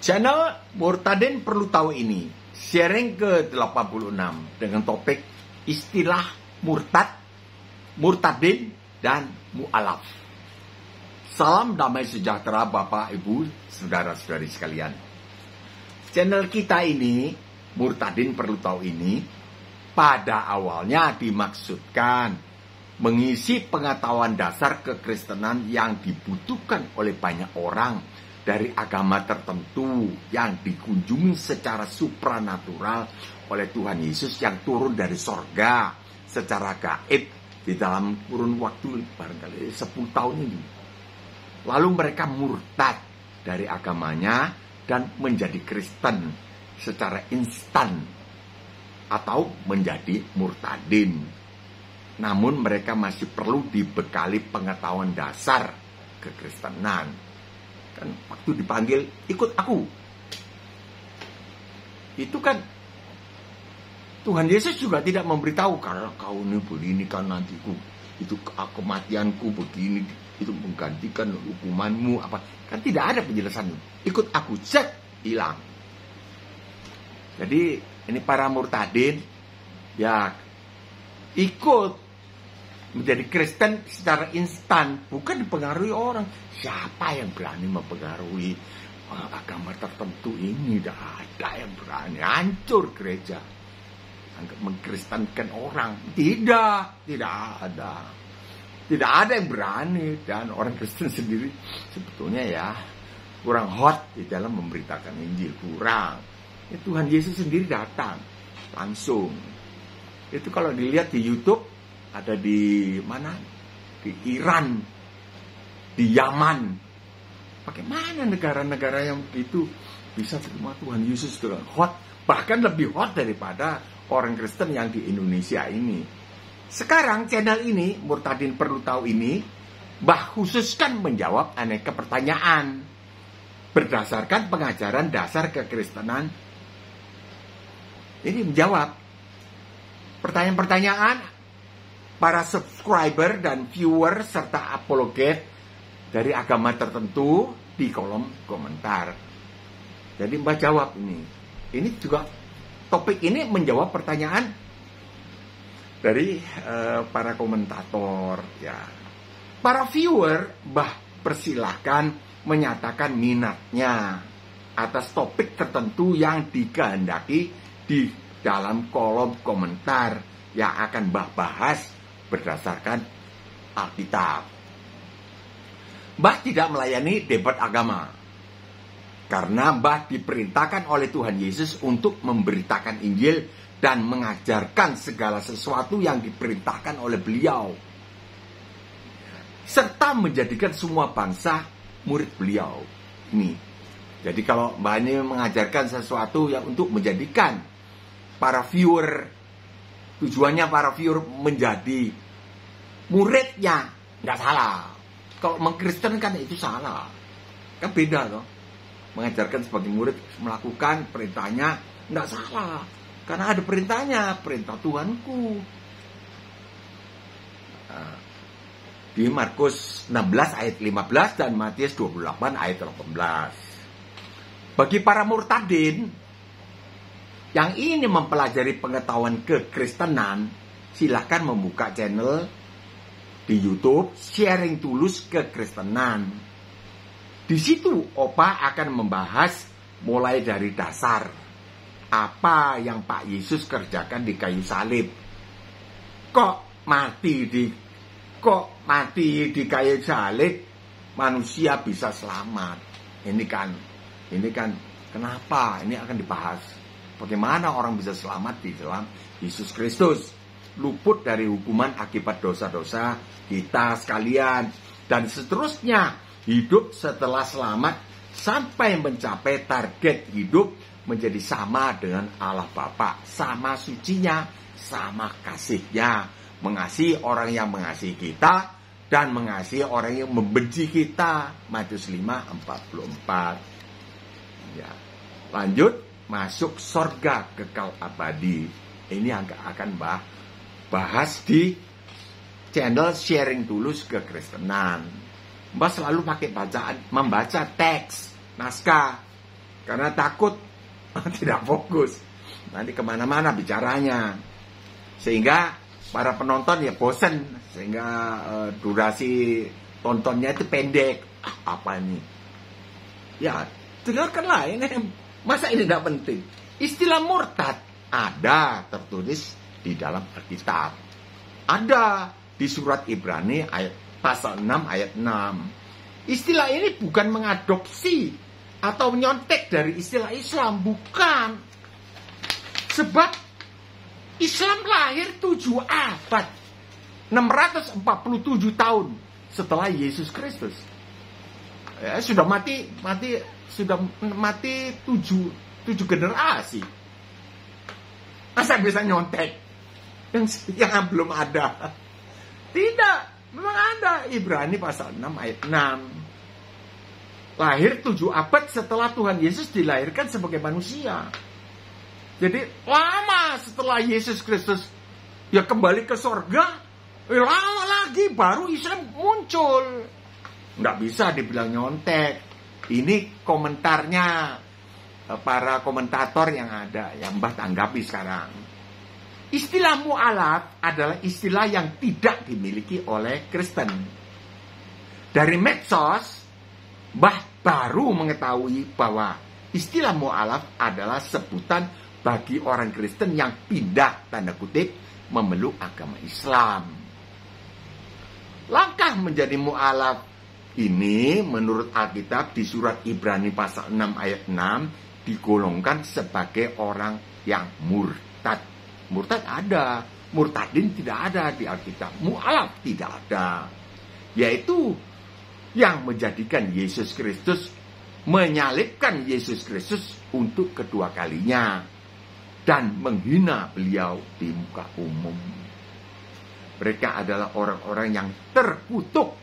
Channel Murtadin Perlu Tahu ini sharing ke-86 dengan topik istilah murtad, murtadin, dan mu'alaf. Salam damai sejahtera Bapak, Ibu, Saudara-saudari sekalian. Channel kita ini, Murtadin Perlu Tahu ini, pada awalnya dimaksudkan mengisi pengetahuan dasar kekristenan yang dibutuhkan oleh banyak orang dari agama tertentu yang dikunjungi secara supranatural oleh Tuhan Yesus yang turun dari sorga secara gaib di dalam kurun waktu barangkali 10 tahun ini. Lalu mereka murtad dari agamanya dan menjadi Kristen secara instan atau menjadi murtadin. Namun mereka masih perlu dibekali pengetahuan dasar kekristenan. Kan waktu dipanggil, ikut aku. Itu kan Tuhan Yesus juga tidak memberitahu, karena kau ini begini kan nantiku, itu kematianku begini, itu menggantikan hukumanmu apa. Kan tidak ada penjelasan. Ikut aku, set, hilang. Jadi ini para murtadin ya ikut menjadi Kristen secara instan, bukan dipengaruhi orang. Siapa yang berani mempengaruhi agama tertentu ini? Tidak ada yang berani. Hancur gereja mengkristenkan orang. Tidak ada. Tidak ada yang berani. Dan orang Kristen sendiri sebetulnya ya kurang hot di dalam memberitakan Injil. Kurang. Ya, Tuhan Yesus sendiri datang langsung. Itu kalau dilihat di YouTube, ada di mana? Di Iran, di Yaman. Bagaimana negara-negara yang itu bisa terima Tuhan Yesus dengan hot, bahkan lebih hot daripada orang Kristen yang di Indonesia ini. Sekarang channel ini, Murtadin Perlu Tahu ini, khususkan menjawab aneka pertanyaan berdasarkan pengajaran dasar kekristenan. Ini menjawab pertanyaan-pertanyaan para subscriber dan viewer serta apologet dari agama tertentu di kolom komentar. Jadi Mbak jawab ini. Ini juga topik ini menjawab pertanyaan dari para komentator ya. Para viewer persilahkan menyatakan minatnya atas topik tertentu yang dikehendaki di dalam kolom komentar yang akan bahas berdasarkan Alkitab. Tidak melayani debat agama, karena diperintahkan oleh Tuhan Yesus untuk memberitakan Injil dan mengajarkan segala sesuatu yang diperintahkan oleh beliau, serta menjadikan semua bangsa murid beliau. Ini. Jadi kalau Mbak ini mengajarkan sesuatu yang untuk menjadikan para viewer, tujuannya para viewer menjadi muridnya, nggak salah. Kalau mengkristenkan itu salah, kan beda loh. Mengajarkan sebagai murid melakukan perintahnya nggak salah, karena ada perintahnya, perintah Tuhanku. Di Markus 16 ayat 15 dan Matius 28 ayat 18. Bagi para murtadin yang ingin mempelajari pengetahuan kekristenan, silahkan membuka channel di YouTube Sharing Tulus Kekristenan. Di situ Opa akan membahas mulai dari dasar apa yang Pak Yesus kerjakan di kayu salib. Kok mati di kayu salib manusia bisa selamat? Ini kan kenapa? Ini akan dibahas. Bagaimana orang bisa selamat di dalam Yesus Kristus, luput dari hukuman akibat dosa-dosa kita sekalian, dan seterusnya hidup setelah selamat sampai mencapai target hidup menjadi sama dengan Allah Bapa, sama sucinya, sama kasihnya, mengasihi orang yang mengasihi kita dan mengasihi orang yang membenci kita. Matius 5:44. Ya. Lanjut, masuk surga kekal abadi. Ini yang akan bahas di channel Sharing Tulus Kekristenan. Mbak selalu pakai membaca teks, naskah. Karena takut tidak fokus. Nanti kemana-mana bicaranya. Sehingga para penonton ya bosen. Sehingga durasi tontonnya itu pendek. Apa ini? Ya, dengarkanlah. Ini masa ini tidak penting? Istilah murtad ada tertulis di dalam Alkitab. Ada di surat Ibrani pasal 6 ayat 6. Istilah ini bukan mengadopsi atau menyontek dari istilah Islam. Bukan. Sebab Islam lahir 7 abad. 647 tahun setelah Yesus Kristus. Ya, sudah mati 7 generasi. Masa bisa nyontek yang belum ada? Tidak, memang ada. Ibrani pasal 6 ayat 6. Lahir 7 abad setelah Tuhan Yesus dilahirkan sebagai manusia. Jadi lama setelah Yesus Kristus ya kembali ke sorga, lama lagi baru Islam muncul. Nggak bisa dibilang nyontek. Ini komentarnya para komentator yang ada, yang Mbah tanggapi sekarang. Istilah mu'alaf adalah istilah yang tidak dimiliki oleh Kristen. Dari medsos, Mbah baru mengetahui bahwa istilah mu'alaf adalah sebutan bagi orang Kristen yang pindah, tanda kutip, memeluk agama Islam. Langkah menjadi mu'alaf ini menurut Alkitab di surat Ibrani pasal 6 ayat 6 digolongkan sebagai orang yang murtad. Murtad ada, murtadin tidak ada di Alkitab. Mu'alaf tidak ada. Yaitu yang menjadikan Yesus Kristus, menyalibkan Yesus Kristus untuk kedua kalinya dan menghina beliau di muka umum. Mereka adalah orang-orang yang terkutuk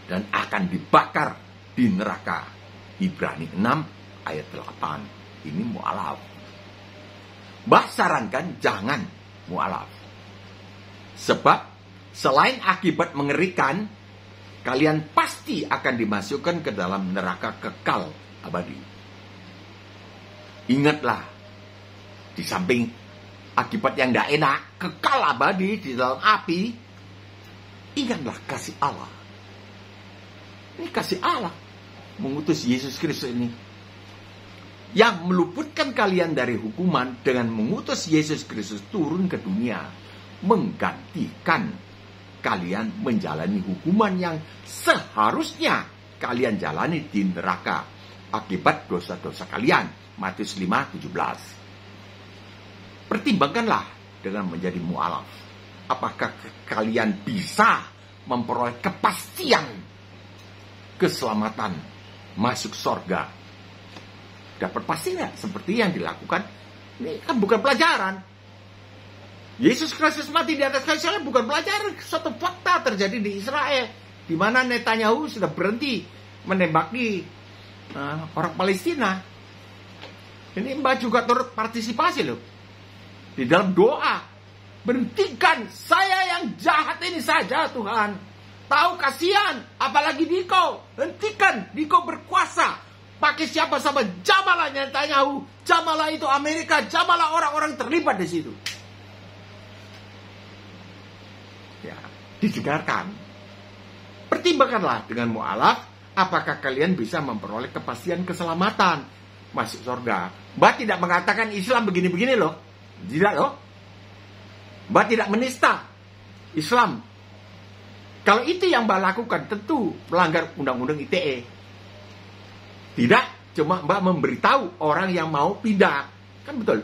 dan akan dibakar di neraka. Ibrani 6 ayat 8. Ini mu'alaf. Mbah sarankan jangan mu'alaf. Sebab selain akibat mengerikan, kalian pasti akan dimasukkan ke dalam neraka kekal abadi. Ingatlah, di samping akibat yang tidak enak, kekal abadi di dalam api, ingatlah kasih Allah. Ini kasih Allah mengutus Yesus Kristus ini, yang meluputkan kalian dari hukuman dengan mengutus Yesus Kristus turun ke dunia, menggantikan kalian menjalani hukuman yang seharusnya kalian jalani di neraka akibat dosa-dosa kalian. Matius 5:17. Pertimbangkanlah dengan menjadi mu'alaf. Apakah kalian bisa memperoleh kepastian keselamatan masuk sorga? Dapat pasti nggak? Seperti yang dilakukan, ini kan bukan pelajaran. Yesus Kristus mati di atas kayu salib bukan pelajaran, suatu fakta terjadi di Israel, di mana Netanyahu sudah berhenti menembaki orang Palestina. Ini Mbak juga turut partisipasi loh di dalam doa. Berhentikan saya yang jahat ini saja Tuhan. Tahu kasihan, apalagi Diko. Hentikan, Diko berkuasa. Pakai siapa sama jamalah Netanyahu, jamalah itu Amerika, jamalah orang-orang terlibat di situ. Ya, didengarkan. Pertimbangkanlah dengan mu'alaf, apakah kalian bisa memperoleh kepastian keselamatan masuk surga. Mbak tidak mengatakan Islam begini-begini loh. Tidak loh. Mbak tidak menista Islam. Kalau itu yang Mbak lakukan, tentu melanggar undang-undang ITE. Tidak, cuma Mbak memberitahu orang yang mau pindah. Kan betul.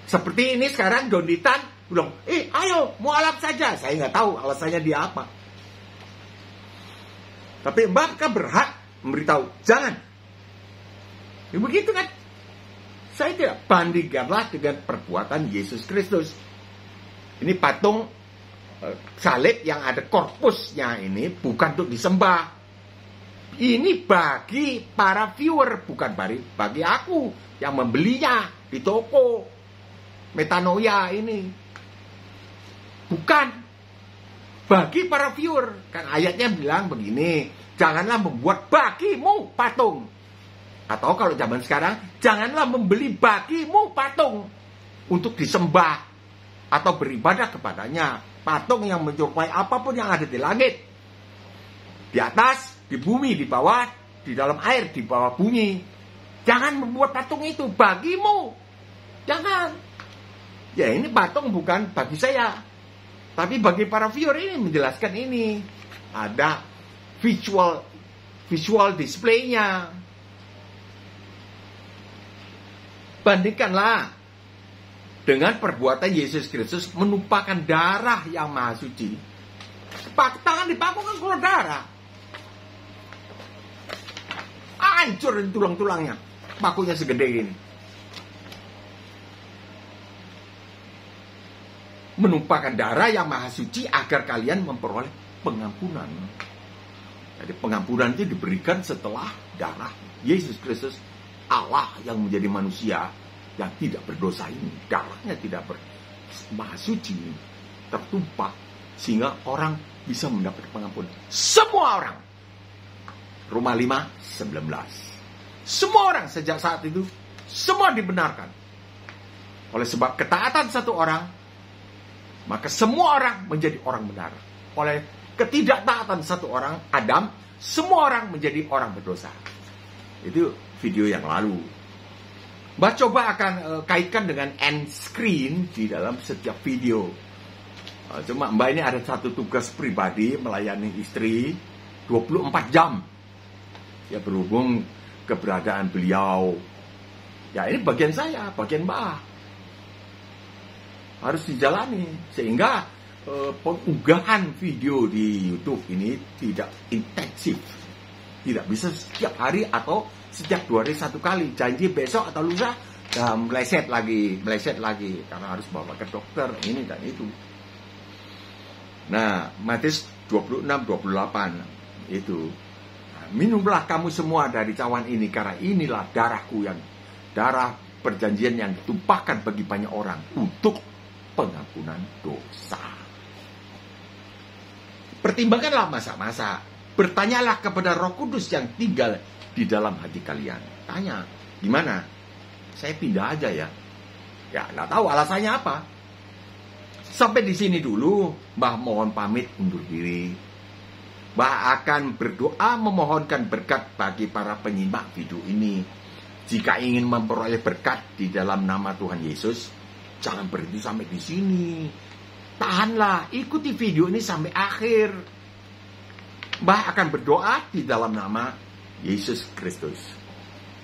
Seperti ini sekarang Donditan bilang, ayo mu'alaf saja. Saya nggak tahu alasannya dia apa. Tapi Mbak kan berhak memberitahu, jangan. Ya begitu kan. Saya tidak bandingkanlah dengan perbuatan Yesus Kristus. Ini patung salib yang ada korpusnya ini bukan untuk disembah. Ini bagi para viewer, bukan bagi aku yang membelinya di toko Metanoia ini. Bukan. bagi para viewer. Kan ayatnya bilang begini, janganlah membuat bagimu patung. Atau kalau zaman sekarang, janganlah membeli bagimu patung untuk disembah atau beribadah kepadanya. Patung yang menyerupai apapun yang ada di langit, di atas, di bumi, di bawah, di dalam air, di bawah bumi. Jangan membuat patung itu bagimu. Jangan. Ya, ini patung bukan bagi saya. Tapi bagi para viewer ini menjelaskan ini. Ada visual display-nya. Bandingkanlah dengan perbuatan Yesus Kristus menumpahkan darah yang maha suci. Tangan dipaku kan keluar darah. Hancur tulang-tulangnya. Pakunya segede ini. Menumpahkan darah yang maha suci agar kalian memperoleh pengampunan. Jadi pengampunan itu diberikan setelah darah Yesus Kristus, Allah yang menjadi manusia yang tidak berdosa ini. Darahnya tidak maha suci tertumpah sehingga orang bisa mendapat pengampunan. Semua orang. Roma 5:19. Semua orang sejak saat itu semua dibenarkan. Oleh sebab ketaatan satu orang, maka semua orang menjadi orang benar. Oleh ketidaktaatan satu orang, Adam, semua orang menjadi orang berdosa. Itu video yang lalu. Mbak coba akan kaitkan dengan end screen di dalam setiap video. Cuma Mbak ini ada satu tugas pribadi, melayani istri 24 jam. Ya berhubung keberadaan beliau. Ya ini bagian saya, bagian Mbak. Harus dijalani sehingga pengunggahan video di YouTube ini tidak intensif, tidak bisa setiap hari atau setiap 2 hari 1 kali. Janji besok atau lusa meleset lagi karena harus bawa ke dokter ini dan itu. Nah, Matius 26:28 itu, minumlah kamu semua dari cawan ini karena inilah darahku, yang darah perjanjian yang ditumpahkan bagi banyak orang untuk pengampunan dosa. Pertimbangkanlah masa-masa. Bertanyalah kepada Roh Kudus yang tinggal di dalam hati kalian. Tanya, gimana? Saya pindah aja ya. Ya, nggak tahu alasannya apa. Sampai di sini dulu, Mbah mohon pamit undur diri. Mbah akan berdoa memohonkan berkat bagi para penyimak video ini. Jika ingin memperoleh berkat di dalam nama Tuhan Yesus, jangan berhenti sampai di sini. Tahanlah, ikuti video ini sampai akhir. Mbah akan berdoa di dalam nama Yesus Kristus.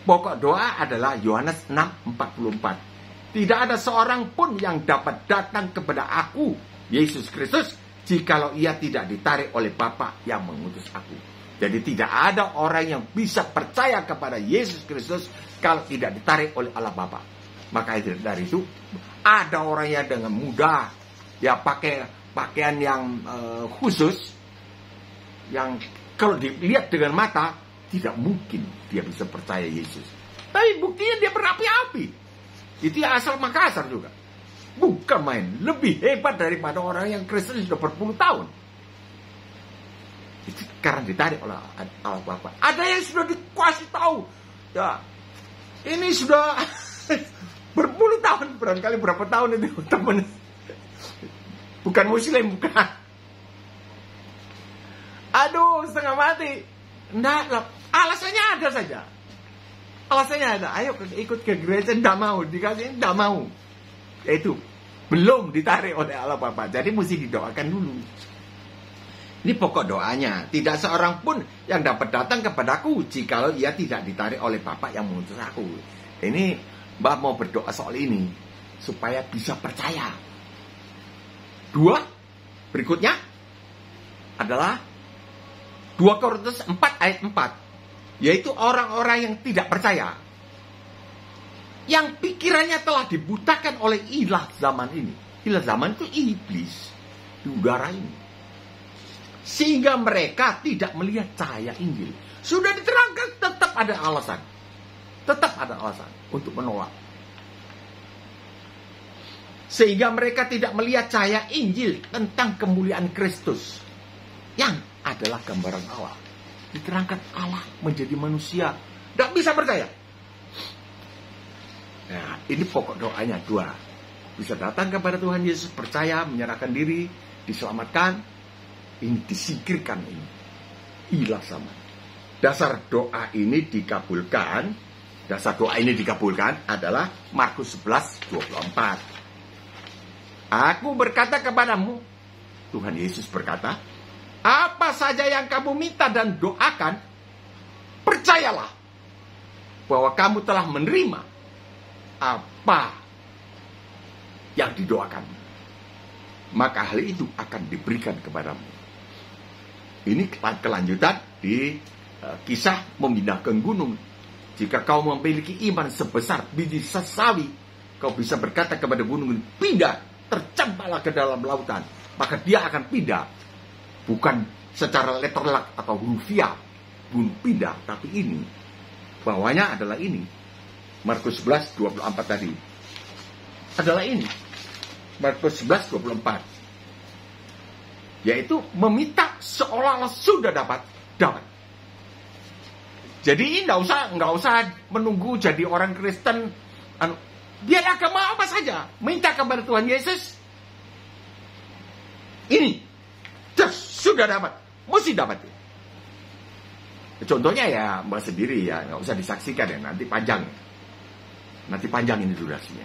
Pokok doa adalah Yohanes 6:44. Tidak ada seorang pun yang dapat datang kepada aku, Yesus Kristus, jikalau ia tidak ditarik oleh Bapa yang mengutus aku. Jadi tidak ada orang yang bisa percaya kepada Yesus Kristus kalau tidak ditarik oleh Allah Bapa. Maka dari itu ada orang yang dengan mudah ya pakai pakaian yang khusus, yang kalau dilihat dengan mata tidak mungkin dia bisa percaya Yesus. Tapi buktinya dia berapi-api. Itu asal Makassar juga. Bukan main, lebih hebat daripada orang yang Kristen sudah berpuluh tahun. Itu karena ditarik oleh Allah Bapa. Ada yang sudah dikasih tahu. Ya, ini sudah berpuluh tahun, barangkali berapa tahun itu teman. Bukan muslim, bukan. Aduh, setengah mati. Enggak, alasannya ada saja. Alasannya ada. Ayo ikut ke gereja, enggak mau. Dikasih, enggak mau. Itu belum ditarik oleh Allah Bapa. Jadi mesti didoakan dulu. Ini pokok doanya. Tidak seorang pun yang dapat datang kepadaku jikalau ia tidak ditarik oleh Bapa yang mengutus aku. Ini Mbak mau berdoa soal ini supaya bisa percaya. 2 berikutnya adalah 2 Korintus 4:4, yaitu orang-orang yang tidak percaya, yang pikirannya telah dibutakan oleh ilah zaman ini. Ilah zaman itu iblis di udara ini, sehingga mereka tidak melihat cahaya Injil. Sudah diterangkan, tetap ada alasan untuk menolak. Sehingga mereka tidak melihat cahaya Injil tentang kemuliaan Kristus, yang adalah gambaran Allah. Diterangkan Allah menjadi manusia. Tidak bisa percaya. Nah, ini pokok doanya dua. Bisa datang kepada Tuhan Yesus, percaya, menyerahkan diri, diselamatkan. Ini disingkirkan ini. Ilah sama. Dasar doa ini dikabulkan. Dasar doa ini dikabulkan adalah Markus 11:24. Aku berkata kepadamu, Tuhan Yesus berkata, apa saja yang kamu minta dan doakan, percayalah bahwa kamu telah menerima apa yang didoakan, maka hal itu akan diberikan kepadamu. Ini kelanjutan di kisah memindahkan gunung. Jika kau memiliki iman sebesar biji sesawi, kau bisa berkata kepada gunung, pindah, tercampaklah ke dalam lautan, maka dia akan pindah. Bukan secara letterlek atau hurufiah pindah, tapi ini bawahnya adalah ini. Markus 11:24 tadi adalah ini. Markus 11:24, yaitu meminta seolah-olah sudah dapat. Jadi nggak usah menunggu jadi orang Kristen. Biar agama apa saja, minta kepada Tuhan Yesus. Ini sudah dapat, mesti dapat. Contohnya ya Mbak sendiri ya, nggak usah disaksikan ya, nanti panjang ini durasinya.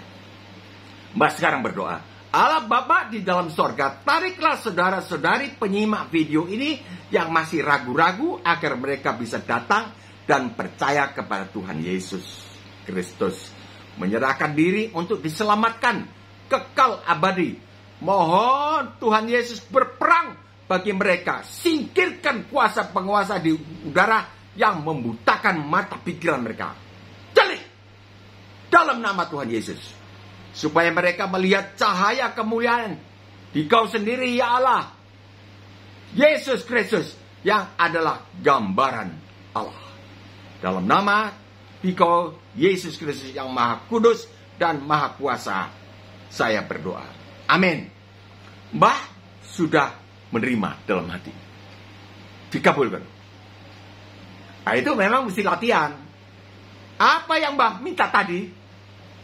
Mbak sekarang berdoa, Allah Bapa di dalam sorga, tariklah saudara-saudari penyimak video ini yang masih ragu-ragu agar mereka bisa datang dan percaya kepada Tuhan Yesus Kristus, menyerahkan diri untuk diselamatkan kekal abadi. Mohon Tuhan Yesus berperang bagi mereka, singkirkan kuasa penguasa di udara yang membutakan mata pikiran mereka. Jalik dalam nama Tuhan Yesus, supaya mereka melihat cahaya kemuliaan di Kau sendiri ya Allah, Yesus Kristus, yang adalah gambaran Allah. Dalam nama Dikau Yesus Kristus yang Maha Kudus dan Maha Kuasa, saya berdoa. Amin. Mbah sudah menerima dalam hati, dikabulkan. Nah, itu memang mesti latihan. Apa yang Mbah minta tadi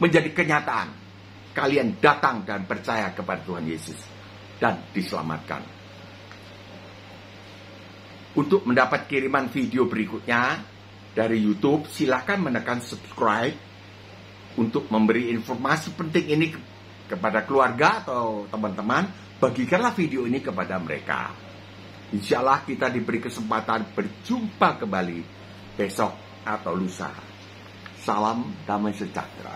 menjadi kenyataan. Kalian datang dan percaya kepada Tuhan Yesus dan diselamatkan. Untuk mendapat kiriman video berikutnya dari YouTube, silakan menekan subscribe untuk memberi informasi penting ini kepada keluarga atau teman-teman. Bagikanlah video ini kepada mereka. Insya Allah kita diberi kesempatan berjumpa kembali besok atau lusa. Salam damai sejahtera.